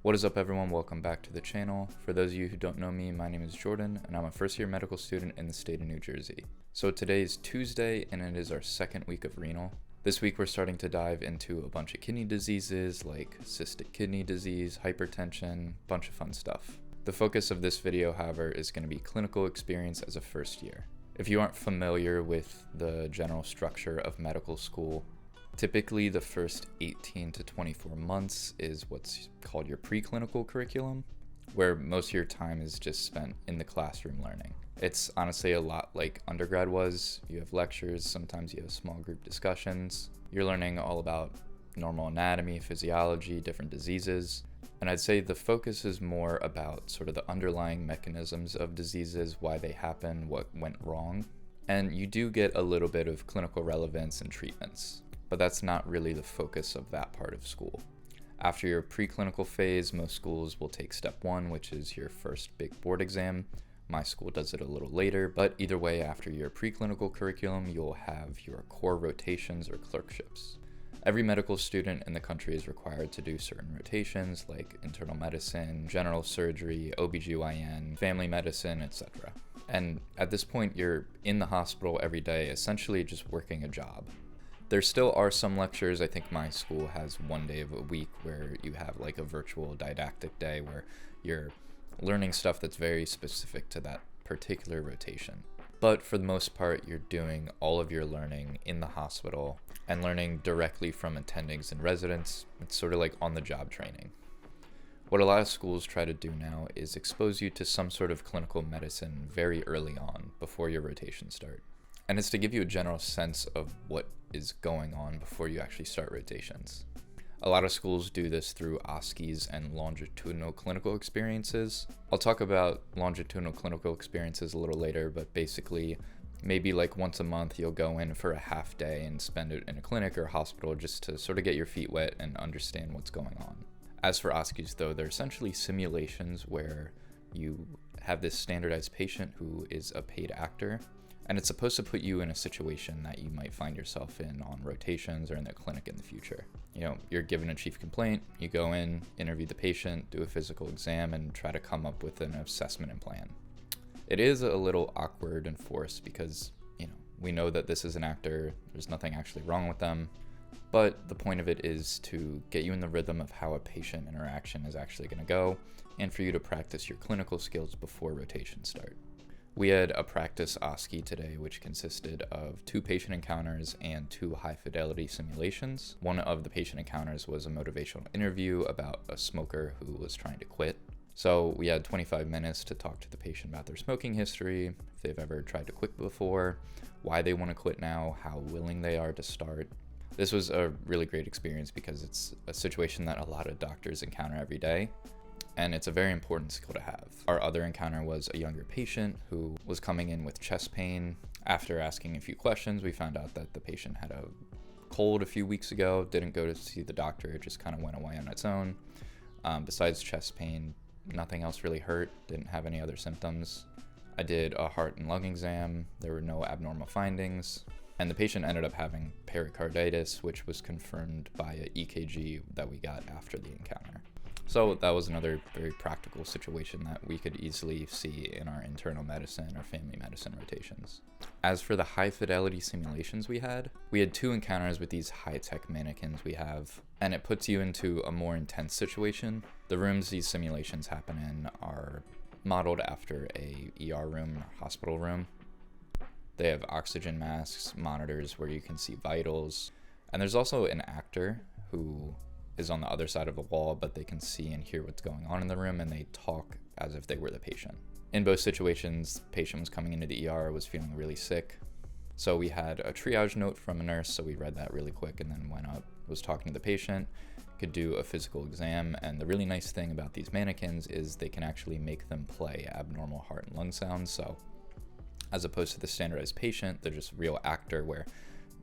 What is up, everyone? Welcome back to the channel. For those of you who don't know me, my name is Jordan and I'm a first year medical student in the state of New Jersey. So today is Tuesday and it is our second week of renal. This week we're starting to dive into a bunch of kidney diseases like cystic kidney disease, hypertension, bunch of fun stuff. The focus of this video, however, is going to be clinical experience as a first year. If you aren't familiar with the general structure of medical school, typically the first 18 to 24 months is what's called your preclinical curriculum, where most of your time is just spent in the classroom learning. It's honestly a lot like undergrad was. You have lectures, sometimes you have small group discussions. You're learning all about normal anatomy, physiology, different diseases. And I'd say the focus is more about sort of the underlying mechanisms of diseases, why they happen, what went wrong. And you do get a little bit of clinical relevance and treatments, but that's not really the focus of that part of school. After your preclinical phase, most schools will take step one, which is your first big board exam. My school does it a little later, but either way, after your preclinical curriculum, you'll have your core rotations or clerkships. Every medical student in the country is required to do certain rotations like internal medicine, general surgery, OBGYN, family medicine, etc. And at this point, you're in the hospital every day, essentially just working a job. There still are some lectures. I think my school has one day of a week where you have like a virtual didactic day where you're learning stuff that's very specific to that particular rotation. But for the most part, you're doing all of your learning in the hospital and learning directly from attendings and residents. It's sort of like on-the-job training. What a lot of schools try to do now is expose you to some sort of clinical medicine very early on before your rotations start. And it's to give you a general sense of what is going on before you actually start rotations. A lot of schools do this through OSCEs and longitudinal clinical experiences. I'll talk about longitudinal clinical experiences a little later, but basically maybe like once a month you'll go in for a half day and spend it in a clinic or hospital just to sort of get your feet wet and understand what's going on. As for OSCEs though, they're essentially simulations where you have this standardized patient who is a paid actor, and it's supposed to put you in a situation that you might find yourself in on rotations or in the clinic in the future. You know, you're given a chief complaint, you go in, interview the patient, do a physical exam, and try to come up with an assessment and plan. It is a little awkward and forced because, we know that this is an actor, there's nothing actually wrong with them, but the point of it is to get you in the rhythm of how a patient interaction is actually going to go, and for you to practice your clinical skills before rotations start. We had a practice OSCE today, which consisted of 2 patient encounters and 2 high-fidelity simulations. One of the patient encounters was a motivational interview about a smoker who was trying to quit. So we had 25 minutes to talk to the patient about their smoking history, if they've ever tried to quit before, why they want to quit now, how willing they are to start. This was a really great experience because it's a situation that a lot of doctors encounter every day, and it's a very important skill to have. Our other encounter was a younger patient who was coming in with chest pain. After asking a few questions, we found out that the patient had a cold a few weeks ago, didn't go to see the doctor, it just kind of went away on its own. Besides chest pain, nothing else really hurt, didn't have any other symptoms. I did a heart and lung exam, there were no abnormal findings, and the patient ended up having pericarditis, which was confirmed by an EKG that we got after the encounter. So that was another very practical situation that we could easily see in our internal medicine or family medicine rotations. As for the high fidelity simulations we had 2 encounters with these high-tech mannequins we have, and it puts you into a more intense situation. The rooms these simulations happen in are modeled after a ER room or hospital room. They have oxygen masks, monitors where you can see vitals, and there's also an actor who is on the other side of the wall, but they can see and hear what's going on in the room, and they talk as if they were the patient. In both situations, the patient was coming into the ER, was feeling really sick. So we had a triage note from a nurse, so we read that really quick and then went up, was talking to the patient, could do a physical exam, and the really nice thing about these mannequins is they can actually make them play abnormal heart and lung sounds. So as opposed to the standardized patient, they're just real actor where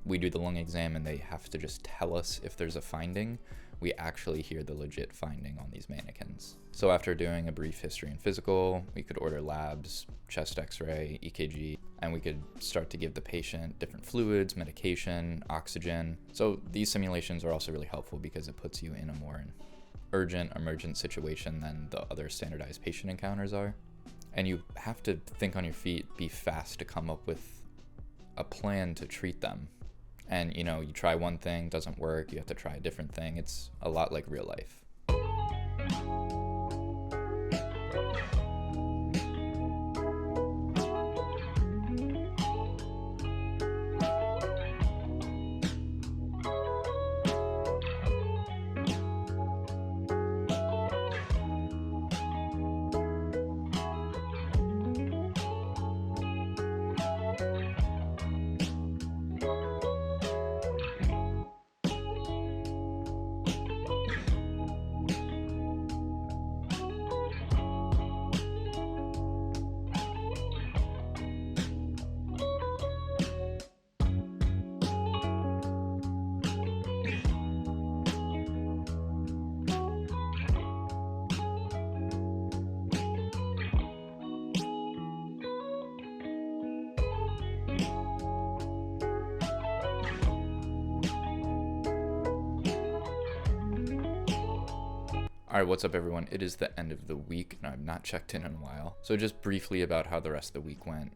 we do the lung exam and they have to just tell us if there's a finding. We actually hear the legit finding on these mannequins. So after doing a brief history and physical, we could order labs, chest x-ray, EKG, and we could start to give the patient different fluids, medication, oxygen. So these simulations are also really helpful because it puts you in a more urgent, emergent situation than the other standardized patient encounters are. And you have to think on your feet, be fast to come up with a plan to treat them. And you try one thing, doesn't work, you have to try a different thing. It's a lot like real life. Alright, what's up everyone? It is the end of the week and I've not checked in a while. So just briefly about how the rest of the week went.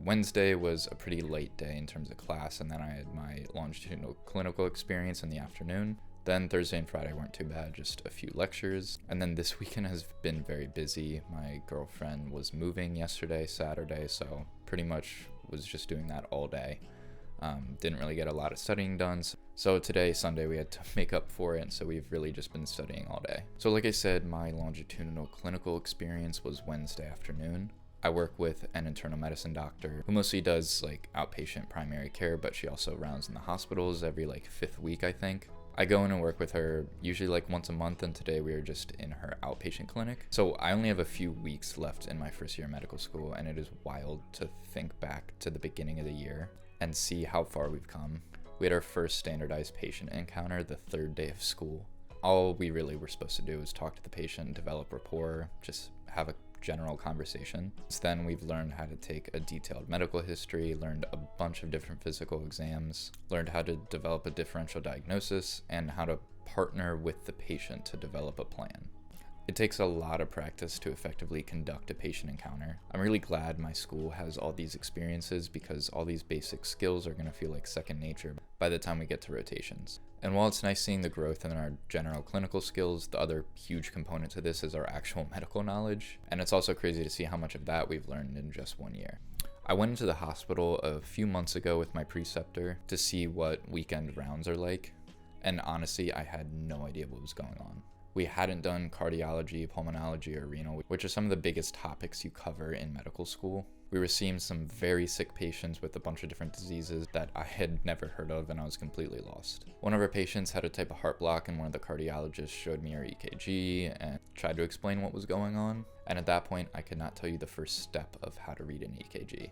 Wednesday was a pretty late day in terms of class, and then I had my longitudinal clinical experience in the afternoon. Then Thursday and Friday weren't too bad, just a few lectures. And then this weekend has been very busy. My girlfriend was moving yesterday, Saturday, so pretty much was just doing that all day. Didn't really get a lot of studying done. So today, Sunday, we had to make up for it, so we've really just been studying all day. So like I said, my longitudinal clinical experience was Wednesday afternoon. I work with an internal medicine doctor who mostly does like outpatient primary care, but she also rounds in the hospitals every like 5th week, I think. I go in and work with her usually like once a month, and today we are just in her outpatient clinic. So I only have a few weeks left in my first year of medical school, and it is wild to think back to the beginning of the year and see how far we've come. We had our first standardized patient encounter the 3rd day of school. All we really were supposed to do was talk to the patient, develop rapport, just have a general conversation. Since then, we've learned how to take a detailed medical history, learned a bunch of different physical exams, learned how to develop a differential diagnosis, and how to partner with the patient to develop a plan. It takes a lot of practice to effectively conduct a patient encounter. I'm really glad my school has all these experiences because all these basic skills are going to feel like second nature by the time we get to rotations. And while it's nice seeing the growth in our general clinical skills, the other huge component to this is our actual medical knowledge. And it's also crazy to see how much of that we've learned in just 1 year. I went into the hospital a few months ago with my preceptor to see what weekend rounds are like. And honestly, I had no idea what was going on. We hadn't done cardiology, pulmonology, or renal, which are some of the biggest topics you cover in medical school. We were seeing some very sick patients with a bunch of different diseases that I had never heard of, and I was completely lost. One of our patients had a type of heart block, and one of the cardiologists showed me her EKG and tried to explain what was going on. And at that point, I could not tell you the first step of how to read an EKG.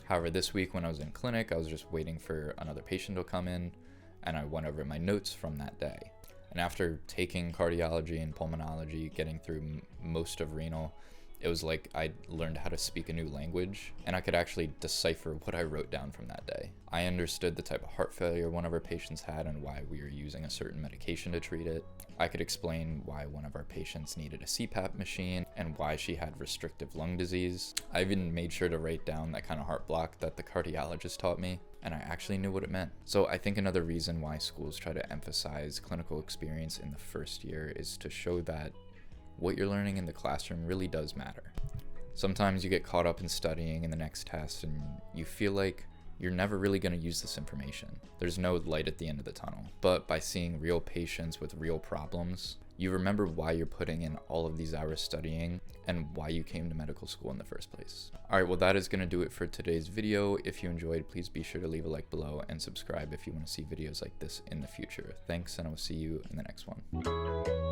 However, this week when I was in clinic, I was just waiting for another patient to come in, and I went over my notes from that day. And after taking cardiology and pulmonology, getting through most of renal, it was like I learned how to speak a new language, and I could actually decipher what I wrote down from that day. I understood the type of heart failure one of our patients had and why we were using a certain medication to treat it. I could explain why one of our patients needed a CPAP machine and why she had restrictive lung disease. I even made sure to write down that kind of heart block that the cardiologist taught me, and I actually knew what it meant. So I think another reason why schools try to emphasize clinical experience in the first year is to show that what you're learning in the classroom really does matter. Sometimes you get caught up in studying in the next test and you feel like you're never really going to use this information. There's no light at the end of the tunnel. But by seeing real patients with real problems, you remember why you're putting in all of these hours studying and why you came to medical school in the first place. Alright, well that is going to do it for today's video. If you enjoyed, please be sure to leave a like below and subscribe if you want to see videos like this in the future. Thanks, and I will see you in the next one.